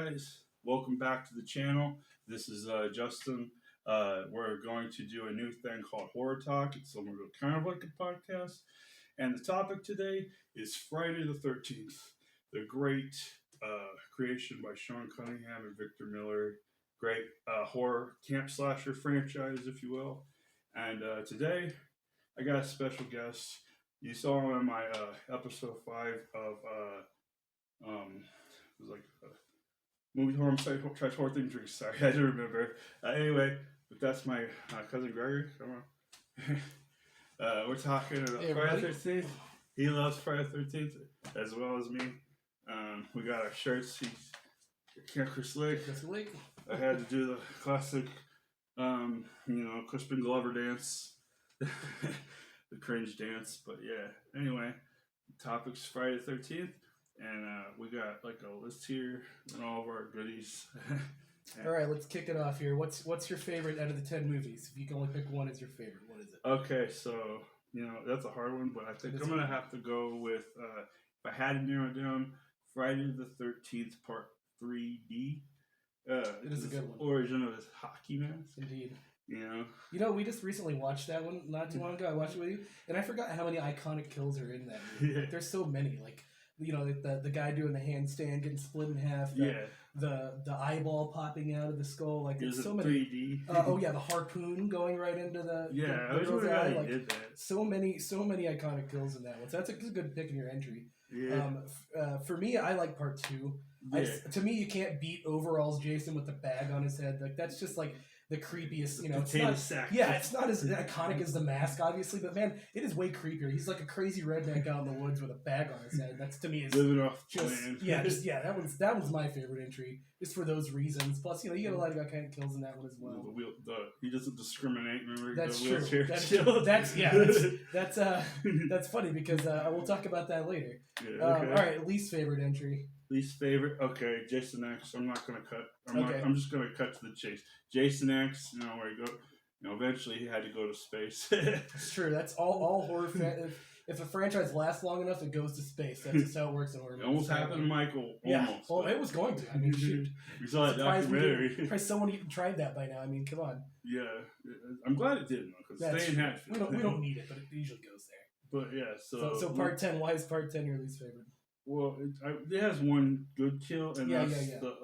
guys? Welcome back to the channel. This is Justin. We're going to do a new thing called Horror Talk. It's kind of like a podcast. And the topic today is Friday the 13th, the great creation by Sean Cunningham and Victor Miller. Great horror camp slasher franchise, if you will. And today, I got a special guest. You saw him in my episode 5 of it was like movie horror site tries horror thing drinks. Sorry, I don't remember. Anyway, but that's my cousin Gregory. Come on. We're talking about Friday the 13th. He loves Friday the 13th as well as me. We got our shirts. Chris Lake. I had to do the classic, Crispin Glover dance. The cringe dance. But yeah, anyway, the topic's Friday the 13th. And we got like a list here and all of our goodies. All right, let's kick it off here. What's your favorite out of the 10 movies? If you can only pick one as your favorite, what is it? Okay, so that's a hard one, but I think I'm gonna have to go with if I had to narrow it down, Friday the 13th Part 3D. It is a good one. Origin of his hockey mask. Indeed. We just recently watched that one not too long ago. I watched it with you, and I forgot how many iconic kills are in that movie. Yeah. Like, there's so many. Like, the guy doing the handstand getting split in half. The eyeball popping out of the skull. Like, there's so many. 3D. The harpoon going right into the I was really glad he did that. So many iconic kills in that one. So that's a good pick in your entry. Yeah. For me, I like Part 2. Yeah. To me, you can't beat Overalls Jason with the bag on his head. Like, that's just like the creepiest, it's not as iconic as The Mask, obviously, but man, it is way creepier. He's like a crazy redneck out in the woods with a bag on his head. That's, to me, is living off just land. that was my favorite entry, just for those reasons. Plus, you get a lot of iconic kills in that one as well. He doesn't discriminate. Remember, that's true. That's funny because we'll talk about that later. Yeah, okay. All right, least favorite entry. Least favorite? Okay, Jason X. I'm not going to cut. I'm just going to cut to the chase. Jason X, where he go. Eventually he had to go to space. It's true. That's all horror. If a franchise lasts long enough, it goes to space. That's just how it works in horror. It almost happened to Michael. Yeah. Almost. Well, it was going to. I mean, shoot. We saw that documentary. Surprised someone even tried that by now. I mean, come on. Yeah, I'm glad it didn't, because staying Hatfield. We don't need it, but it usually goes there. But yeah, so Part 10. Why is Part 10 your least favorite? Well, it has one good kill, and that's the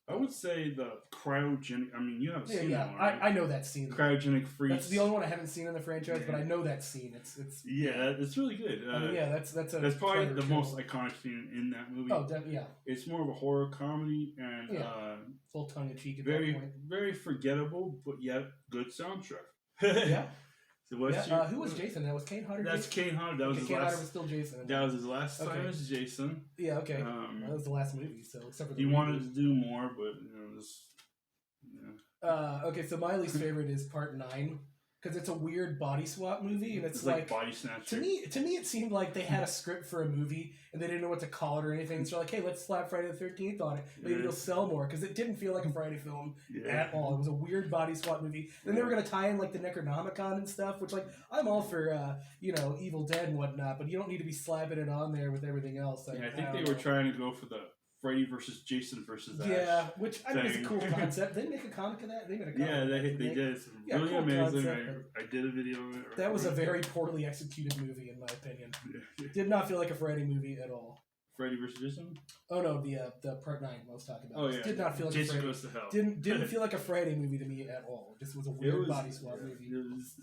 I would say the cryogenic. I mean, you haven't seen that one, right? I know that scene. Cryogenic freeze. That's the only one I haven't seen in the franchise, but I know that scene. It's it's really good. That's probably the most iconic scene in that movie. Oh, yeah. It's more of a horror comedy and full tongue in cheek. Very forgettable, but yet good soundtrack. Yeah. So who was Jason? That was Kane Hodder? That's Kane Hodder. That was his Kane last. Hodder was still Jason. That was his last time as Jason. Yeah, okay. That was the last movie, so except for the he wanted to do more, but okay, so my least favorite is Part 9. Because it's a weird body swap movie, and it's like body snatcher. To me, it seemed like they had a script for a movie, and they didn't know what to call it or anything. So they're like, hey, let's slap Friday the 13th on it. Maybe it'll sell more, because it didn't feel like a Friday film at all. It was a weird body swap movie. Then they were going to tie in like the Necronomicon and stuff, which I'm all for Evil Dead and whatnot, but you don't need to be slapping it on there with everything else. I think they were trying to go for the Freddy versus Jason versus Ash. Yeah, which I think is a cool concept. They make a comic of that. They made a comic. They did. It's really cool amazing. Concept, I did a video of it. That was a very poorly executed movie, in my opinion. Did not feel like a Freddy movie at all. Freddy versus Jason? Oh no, the Part 9 I was talking about. Oh yeah. Did not feel like Jason a Freddy. Goes to Hell. Didn't feel like a Friday movie to me at all. It just was a weird body swap movie.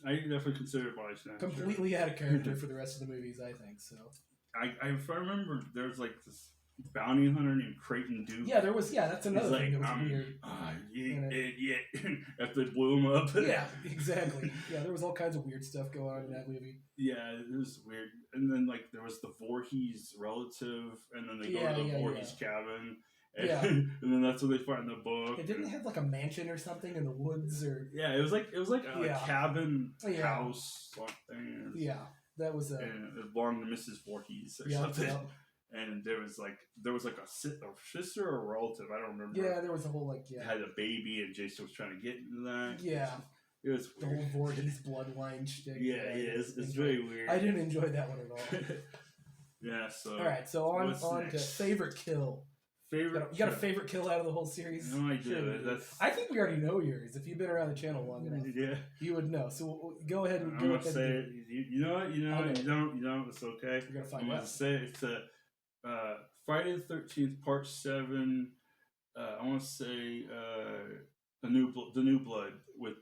I definitely consider it body snatcher. Completely out of character for the rest of the movies, I think. So. If I remember, there's like this bounty hunter named Creighton Duke. Yeah, there was. Yeah, that's another thing that was weird. After they blew him up. Yeah, exactly. Yeah, there was all kinds of weird stuff going on in that movie. Yeah, it was weird. And then there was the Voorhees relative, and then they go to the Voorhees cabin. And, and then that's what they find in the book. It didn't have like a mansion or something in the woods, or it was like a cabin house something. Yeah, that was and it belonged to Mrs. Voorhees or something. Yeah. And there was a sister or a relative, I don't remember. Yeah, there was a whole had a baby, and Jason was trying to get into that. Yeah. It was the whole Voorhees bloodline shtick. It's very weird. I didn't enjoy that one at all. Yeah, so all right, so on to favorite kill. favorite. You got a favorite kill out of the whole series? No, I do. Sure. I think we already know yours. If you've been around the channel long enough, yeah, you would know. So go ahead and I'm go gonna ahead. say it. You know it. You know it. You don't. It's okay. You're gonna find I'm out. gonna say it's a Friday the 13th Part 7. I want to say the new blood with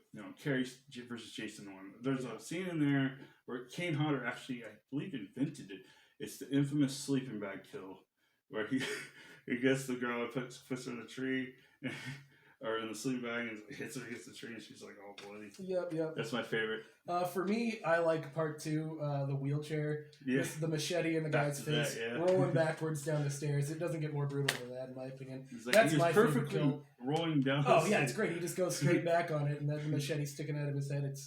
Carrie versus Jason one. There's a scene in there where Kane Hodder actually, I believe, invented it. It's the infamous sleeping bag kill, where he gets the girl, puts her in a tree, or in the sleeping bag, and hits her against the tree, and she's like all bloody. Yep. That's my favorite. For me, I like Part 2, the wheelchair. Yeah. The machete in the guy's face, rolling backwards down the stairs. It doesn't get more brutal than that, in my opinion. That's my favorite kill. Rolling down. Oh yeah, it's great. He just goes straight back on it, and then the machete sticking out of his head.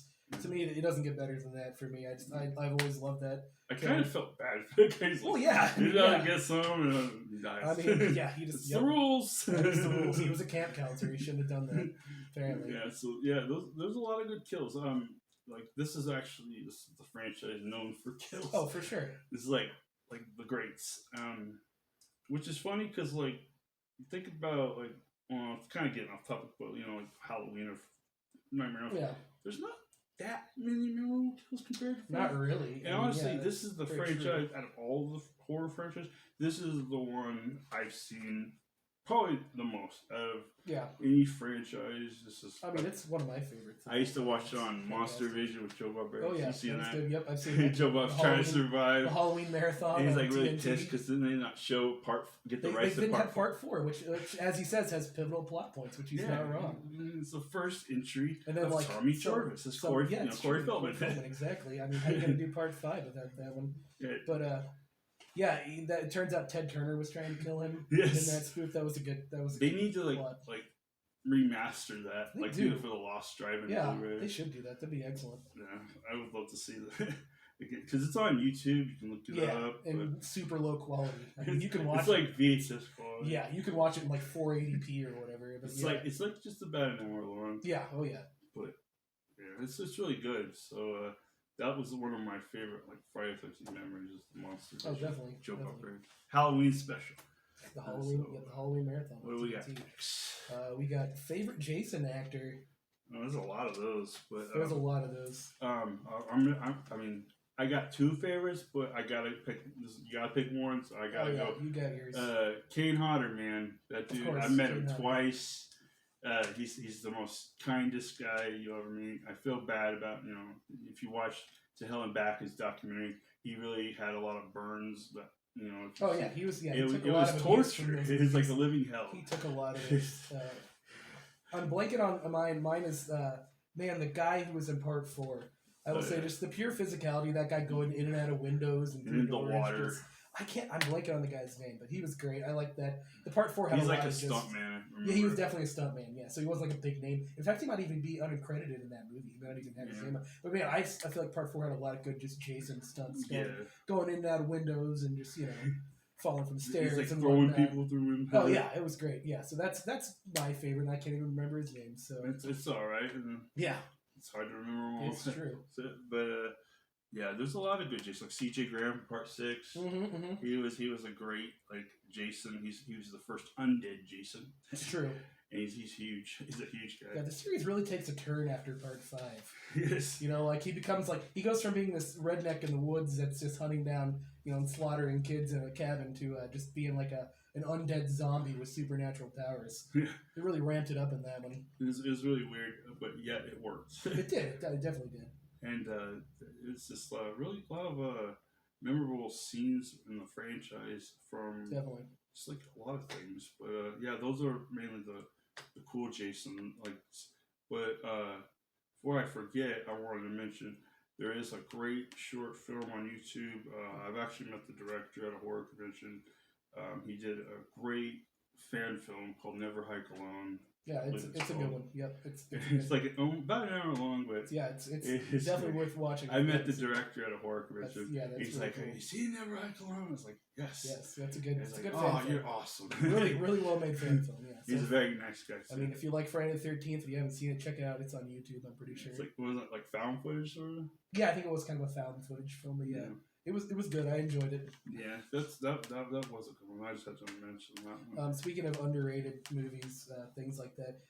To me, it doesn't get better than that. For me, I've always loved that. I kind of felt bad for the guy. Well, yeah, he gets some and he dies. I mean, yeah, he just the rules. It's the rules. He was a camp counselor. He shouldn't have done that. Apparently. Yeah. So there's a lot of good kills. Like this is the franchise known for kills. Oh, for sure. This is like the greats. Which is funny because like you think about like it's kind of getting off topic, but like Halloween or Nightmare. Yeah. There's not that many memorable kills compared to Not really. And honestly, this is the franchise out of all the horror franchises. This is the one I've seen probably the most out of any franchise. This is. I mean, it's one of my favorites. I used to watch it on Monster Vision with Joe Bob. Oh yeah, you seen that? Good. Yep, I've seen that. Joe Bob's trying to survive the Halloween marathon. And he's like really TNT. pissed because then they not show They didn't have part 4, which, as he says, has pivotal plot points, which he's not wrong. It's the first entry and then, of Tommy Jarvis. It's Corey Feldman. Exactly. I mean, how are you going to do part 5 without that one? Yeah. But it turns out Ted Turner was trying to kill him in that spoof. That was a good. They need to like remaster that, do it for the Lost Drive-In. Yeah, Blu-ray. they should do that. That'd be excellent. Yeah, I would love to see that. Because it's on YouTube, you can look it up. And super low quality. I mean, you can watch it's like VHS quality. Yeah, you can watch it in like 480p or whatever. But it's like just about an hour long. Yeah, oh yeah. But yeah, it's really good. So that was one of my favorite Friday the 13th memories, is the Monster. Oh, definitely. Joe Bob Halloween special. The Halloween marathon. What do we got next? We got favorite Jason actor. Oh, there's a lot of those, but there's a lot of those. I got 2 favorites, but I gotta pick. You gotta pick one, so I gotta go. You got yours. Kane Hodder, man, that dude. I met him twice. He's the most kindest guy you ever meet. I feel bad about if you watch To Hell and Back, his documentary, he really had a lot of burns that Oh yeah, he was. Yeah, it was torture. It was like a living hell. He took a lot of this. I'm blanking on mine. Mine is the guy who was in part 4. I will say just the pure physicality, that guy going in and out of windows and through the water. I'm blanking on the guy's name, but he was great. I like that. The part 4 had He's a like lot a of stuntman. Yeah, he was definitely a stuntman. Yeah, so he wasn't like a big name. In fact, he might even be uncredited in that movie. He might not even have his name. But man, I feel like part 4 had a lot of good just Jason stunts going in and out of windows and just falling from stairs. He's and throwing people through windows. Oh yeah, it was great. Yeah, so that's my favorite, and I can't even remember his name. So it's all right. Yeah. It's hard to remember all. It's true. But yeah, there's a lot of good Jason. Like C.J. Graham, part 6. He was a great Jason. He was the first undead Jason. It's true. And he's huge. He's a huge guy. Yeah, the series really takes a turn after part 5. Yes. He becomes he goes from being this redneck in the woods that's just hunting down, and slaughtering kids in a cabin to just being an undead zombie with supernatural powers. Yeah. They really ramped it up in that one. It was really weird, but yet it worked. It did. It definitely did. And it's just really a lot of memorable scenes in the franchise from just a lot of things. But those are mainly the cool Jason. But before I forget, I wanted to mention there is a great short film on YouTube. I've actually met the director at a horror convention. He did a great fan film called Never Hike Alone. Yeah, it's a good one. Yep, it's like about an hour long, but it's definitely worth watching. I met the director at a horror convention. He's really like, cool. "You see Never Hike Alone?" I was like, "Yes." Yes, that's a good. It's a good. Oh, you're awesome. Really well made fan film. Yeah, he's a very nice guy. I mean, if you like Friday the 13th, if you haven't seen it, check it out. It's on YouTube. I'm pretty sure. It's was it found footage sort of? Yeah, I think it was kind of a found footage film. But yeah. It was good. I enjoyed it. Yeah, that was a good one. I just had to mention that one. Speaking of underrated movies, things like that,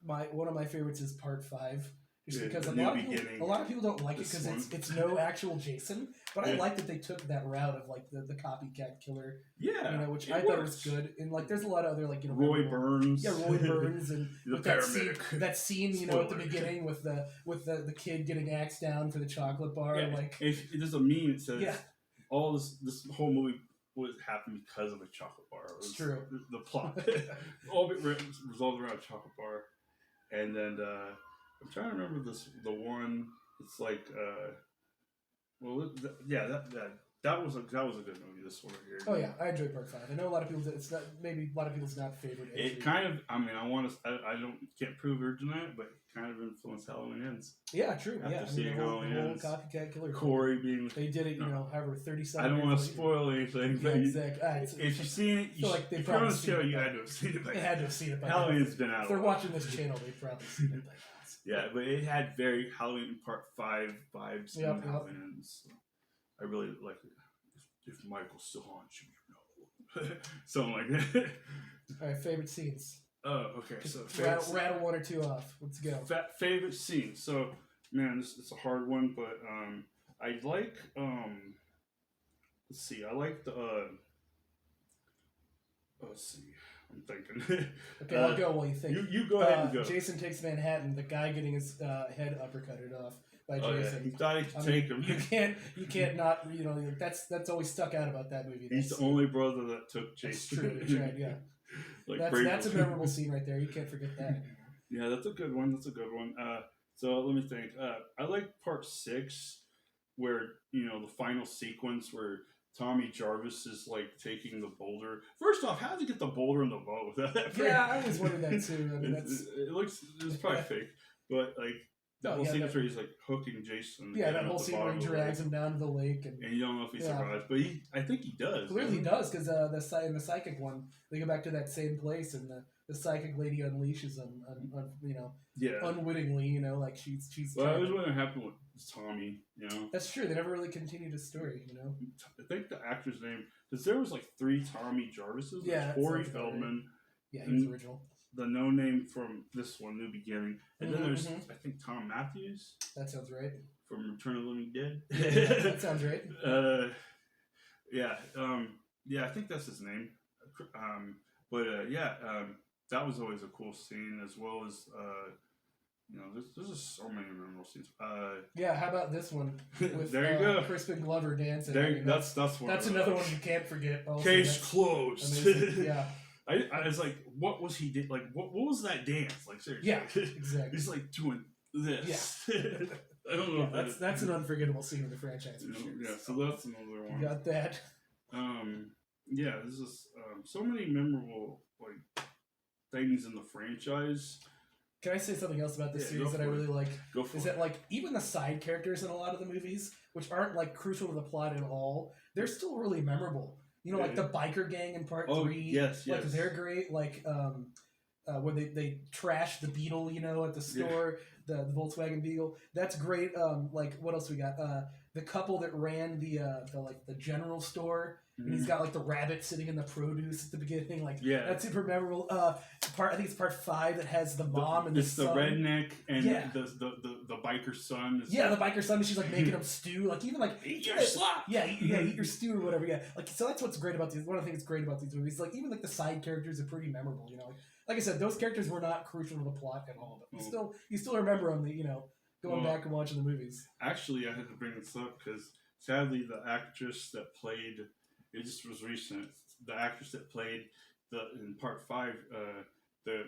one of my favorites is Part 5. Just because a lot of people don't like it because it's no actual Jason, but I like that they took that route of like the copycat killer, which I thought was good. And like, there's a lot of other like Roy Burns, Roy Burns, and the that scene at the beginning with the kid getting axed down for the chocolate bar. Like, if there's a meme that says all this whole movie was happened because of a chocolate bar. It was true. The plot, all of it resolved around a chocolate bar, and then. I'm trying to remember the one. It's like, that was a good movie. This one here. Oh yeah, I enjoyed Part 5. I know a lot of people. It's not maybe a lot of people's not favorite. It kind of. I mean, I can't prove or deny it, but it kind of influenced Halloween Ends. Yeah, true. After the whole copycat killer. Corey being. They did it, however 37. I don't want to spoil anything, but exactly. If you've seen it, if you're on this channel, you had to have seen it. They had to have seen it. Halloween's been out. If they're watching this channel, they've probably seen it by now. Yeah, but it had very Halloween Part 5 vibes in Halloween Ends. So I really like it. If Michael still haunts you, something like that. All right, favorite scenes. Oh, okay. Just So rattle one or two off. Let's go. Favorite scene. So, man, it's a hard one, but I like let's see. I like the let's see. I'm thinking. Okay, I'll go while you think. You go ahead and go. Jason Takes Manhattan. The guy getting his head uppercutted off by Jason. Yeah. He thought he could take him. You can't not. That's always stuck out about that movie. He's the only brother that took Jason. That's true. That's right. Yeah. That's a memorable scene right there. You can't forget that. Yeah, that's a good one. So let me think. I like Part 6, where the final sequence where Tommy Jarvis is like taking the boulder. First off, how did he get the boulder in the boat? Yeah, I always wondered that too. I mean, it's probably fake, but like that whole sequence where he's like hooking Jason. Yeah, that whole scene where he drags him down to the lake, and you don't know if he survives, but I think he does. Clearly, he does because in the psychic one, they go back to that same place, and the psychic lady unleashes him, unwittingly, like she's. Well, I was wondering what happened with Tommy, That's true. They never really continued his story, I think the actor's name, because there was like 3 Tommy Jarvises. Yeah, Corey Feldman. Right. Yeah, he was original. The no name from this one, New Beginning, and then there's I think Tom Matthews. That sounds right. From Return of the Living Dead. Yeah, that sounds right. I think that's his name. That was always a cool scene, as well as there's just so many memorable scenes. How about this one? With, there you go. Crispin Glover dancing. That's one. That's another one you can't forget. Also. Case closed. Yeah. I was like, what was he did? Like, what was that dance? Like, seriously. Yeah, exactly. He's like doing this. Yeah. I don't know. That's an unforgettable scene in the franchise. For sure. Yeah, so that's another one. You got that. There's just so many memorable things in the franchise. Can I say something else about this series that I really like? Go for it. Is that even the side characters in a lot of the movies, which aren't crucial to the plot at all, they're still really memorable. Like the biker gang in Part 3. Yes. They're great. When they trash the Beetle, at the store, the Volkswagen Beetle. That's great. What else we got? The couple that ran the general store, and he's got the rabbit sitting in the produce at the beginning. That's super memorable. I think it's Part 5 that has the mom and the son. It's the redneck and the biker son. The biker son. And she's making him stew. Eat your slop. Eat your stew or whatever. Yeah. So that's what's great about these. One of the things that's great about these movies. Even the side characters are pretty memorable. Like I said, those characters were not crucial to the plot at all, but you still remember them. Going back and watching the movies. Actually, I had to bring this up because sadly, the actress that played it just was recent. The actress that played in Part 5, the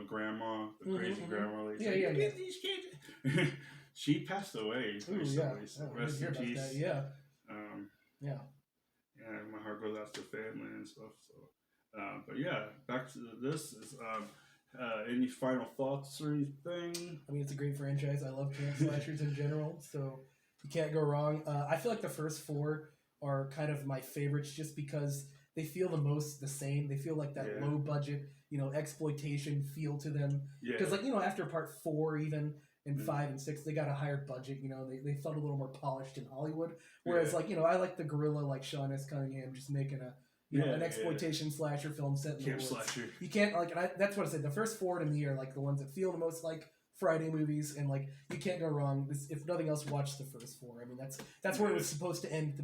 grandma, the crazy grandma. These kids. She passed away recently. So rest in peace. Yeah. My heart goes out to family and stuff. So, back to this is any final thoughts or anything? I mean, it's a great franchise. I love camp slashers in general, so you can't go wrong. I feel like the first 4 are kind of my favorites just because they feel the same. They feel like that low budget, exploitation feel to them. Because after Part 4 even, and 5 and 6, they got a higher budget. You know, they felt a little more polished in Hollywood. Whereas, like, you know, I like the guerrilla, like Sean S. Cunningham, just making an exploitation slasher film set in the woods. Slasher. You can't, like, and that's what I said. The first 4 to me are like the ones that feel the most like Friday movies, and like you can't go wrong. If nothing else, watch the first 4. I mean, that's where it was supposed to end.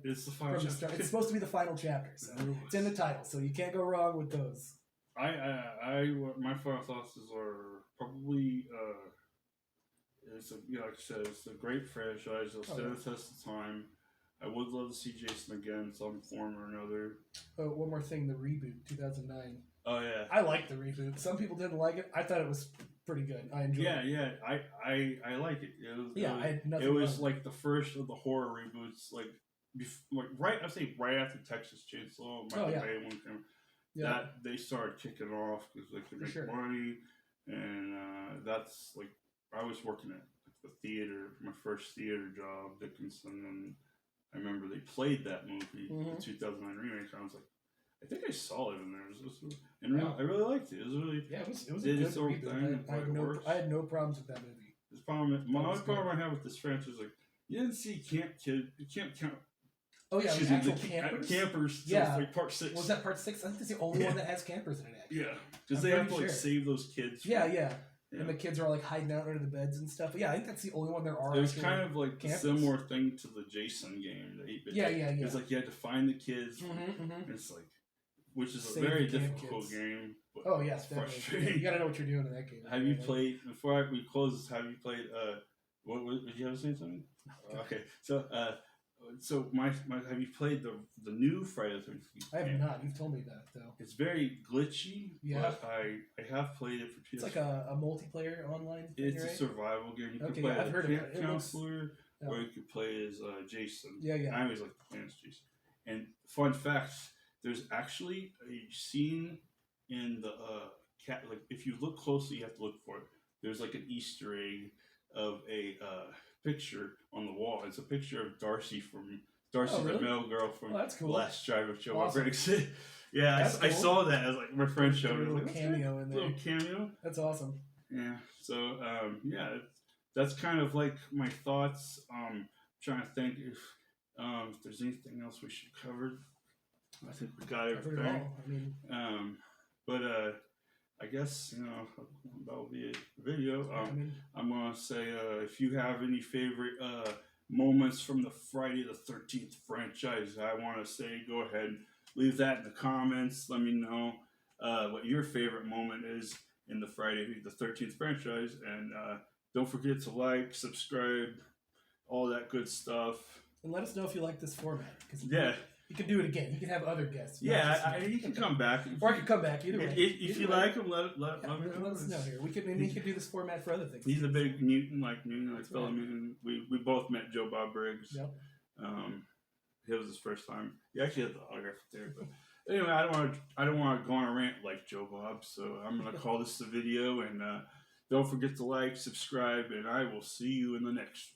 It's the final chapter. It's supposed to be the final chapter, so it's in the title. So you can't go wrong with those. My final thoughts are probably it's like I said, it's a great franchise. It'll stand the test of time. I would love to see Jason again in some form or another. Oh, one more thing, the reboot, 2009. Oh yeah, I like the reboot. Some people didn't like it. I thought it was pretty good. I enjoyed it. Yeah, I like it. I had nothing. It was like the first of the horror reboots, like I'd say right after Texas Chainsaw, Michael Bay one came. Yeah. That they started kicking off because they could make money, and that's like I was working at the theater, my first theater job, Dickinson, and I remember they played that movie, the 2009 remake. And I was like, I think I saw it in there. I really liked it. It was really it was a good reboot. I had no problems with that movie. My only problem I have with this franchise is like you didn't see you can't count. Oh yeah, actual campers. Campers. Yeah, like part 6. Was that part 6? I think that's the only one that has campers in it. Actually. Yeah, because they have to like save those kids. Yeah. And the kids are like hiding out under the beds and stuff. But yeah, I think that's the only one there are. It was kind of like a similar thing to the Jason game. Yeah. It's like you had to find the kids. It's like, which is a very difficult game. But it's frustrating. You gotta know what you're doing in that game. Have you played? Before we close this, have you played? Did you ever say something? Okay, so my have you played the new Friday the 13th? I have not. You've told me that though. It's very glitchy. Yeah. But I have played it for PS4. It's like a multiplayer online thing, It's a survival game. You can play as a camp counselor, or you could play as Jason. Yeah. I always like to play as Jason. And fun fact, there's actually a scene in the cat. Like if you look closely, you have to look for it. There's like an Easter egg of a picture on the wall. It's a picture of Darcy the male girl from Last Drive of Joe Briggs. Yeah, I saw that as like my friend showed me. Like, cameo in there. Little cameo. That's awesome. Yeah. So that's kind of like my thoughts. Trying to think if there's anything else we should cover. I think we got everything. But I guess that'll be a video. I'm gonna say if you have any favorite moments from the Friday the 13th franchise, I want to say go ahead and leave that in the comments. Let me know what your favorite moment is in the Friday the 13th franchise, and don't forget to like, subscribe, all that good stuff. And let us know if you like this format. You can do it again. You can have other guests. Yeah, you can come back. Or I can come back. Either way. If you like them, let us know here. We can do this format for other things. He's a big mutant like me, fellow mutant. We both met Joe Bob Briggs. Yep. It was his first time. He actually had the autograph there. But anyway, I don't want to go on a rant like Joe Bob, so I'm gonna call this the video. And don't forget to like, subscribe, and I will see you in the next one.